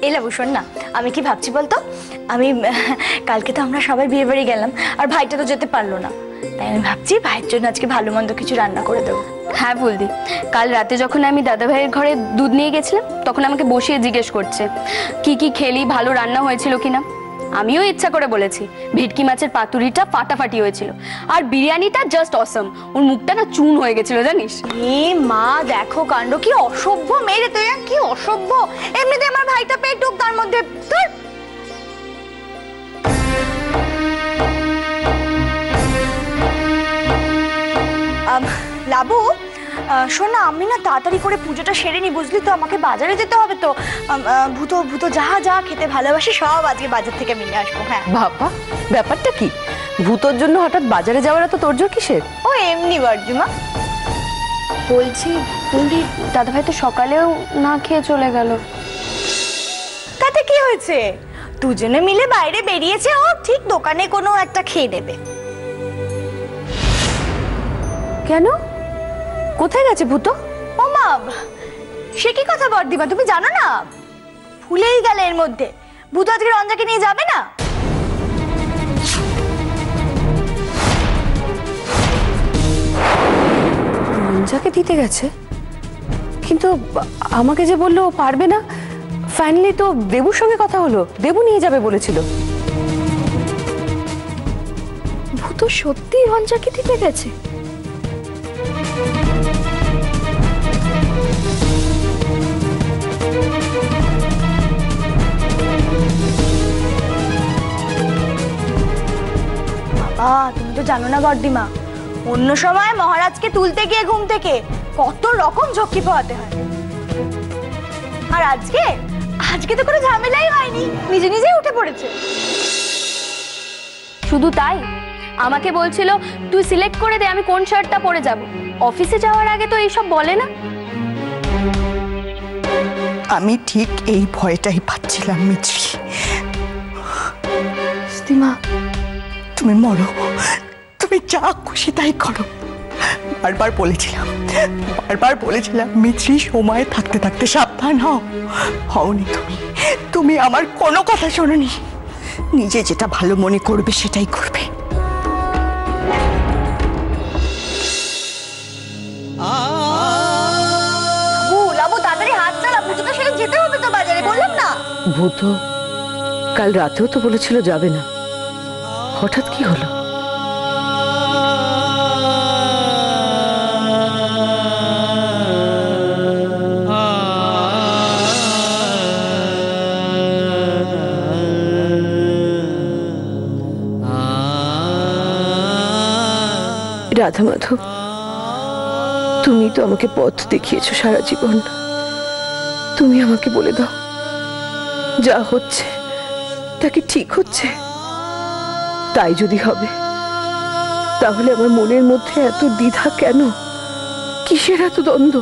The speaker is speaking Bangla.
এলা ভূষণ না, আমি কি ভাবছি বলতো, আমি কালকে তো আমরা সবাই বিয়ে বাড়ি গেলাম, আর ভাইটা তো যেতে পারলো না, তাই আমি ভাবছি ভাইয়ের জন্য আজকে ভালো মন্দ কিছু রান্না করে দেবো। হ্যাঁ বলদি, কাল রাতে যখন আমি দাদা ভাইয়ের ঘরে দুধ নিয়ে গেছিলাম তখন আমাকে বসিয়ে জিজ্ঞেস করছে কি কি খেলি, ভালো রান্না হয়েছিল কিনা। আমিও ইচ্ছা করে বলেছি ভেটকি মাছের পাতুরিটা ফাটাফাটি হয়েছিল, আর বিরিয়ানিটা জাস্ট অসম। ওর মুখটা না চুন হয়ে গেছিল জানিস। এ মা, দেখো কাণ্ড, কি অসভ্য মেয়ে তুই, কি অসভ্য। এমনিতে আমার ভাইটা পেটুক, তার মধ্যে তোর লাবু শোন না, আমি না তাড়াতাড়ি করে পুজোটা সেরে নি, বুঝলি তো, আমাকে বাজারে যেতে হবে তো। ভূতো ভূতো যা যা খেতে ভালোবাসে সব আজকে বাজার থেকে নিয়ে আসবো। হ্যাঁ বাবা, ব্যাপারটা কি? ভূতোর জন্য হঠাৎ বাজারে যাওয়ার তো তোরজোর কিসের? ও এমনি বর্জুমা। বলছি বলদি, দাদা ভাই তো সকালেও না খেয়ে চলে গেল। তাতে কি হয়েছে, দুজনে মিলে বাইরে বেরিয়েছে, ও ঠিক দোকানে কোনো একটা খেয়ে নেবে। কেন, কোথায় গেছে ভূতো? ও মা, সে কি কথা বর্দিমা, তুমি জানো না? ভুলেই গেলে এর মধ্যে। ভূতো আজকে রঞ্জাকে নিয়ে যাবে না। রঞ্জাকে দিতে গেছে, কিন্তু আমাকে যে বললো পারবে না। ফাইনালি তো দেবুর সঙ্গে কথা হলো, দেবু নিয়ে যাবে বলেছিল। ভূতো সত্যি রঞ্জাকে দিতে গেছে? তুমি তো জানো না বর্দিমা, অন্য সময় মহারাজকে তুলতে গিয়ে ঘুম থেকে কত রকম ঝক্কি পোহাতে হয়, আর আজকে তো কোনো ঝামেলাই হয়নি, নিজে নিজেই উঠে পড়েছে। শুধু তাই, আমাকে বলছিল তুই সিলেক্ট করে দে আমি কোন শার্টটা পরে যাব। অফিসে যাওয়ার আগে তো এইসব বলে না। আমি ঠিক এই ভয়টাই পাচ্ছিলাম মিছরি। মা, তুমি মরো, তুমি যা খুশি তাই করো। বারবার বলেছিলাম মিছরি, সময় থাকতে থাকতে সাবধান হওনি তুমি আমার কোনো কথা শোনোনি। নিজে যেটা ভালো মনে করবে সেটাই করবে। লাবু তাড়াতাড়ি হাত চালা, ভূতো তো সেটা যেতে হবে তো বাজারে, বললাম না? ভূতো কাল রাতেও তো বলেছিল যাবে না, হঠাৎ কি হলো? রাধা মাধব, তুমি তো আমাকে পথ দেখিয়েছো সারা জীবন। তুমি আমাকে বলে দাও, যা হচ্ছে তা কি ঠিক হচ্ছে? তাই যদি হবে, তাহলে আমার মনের মধ্যে এত দ্বিধা কেন? কিসের এত দ্বন্দ্ব?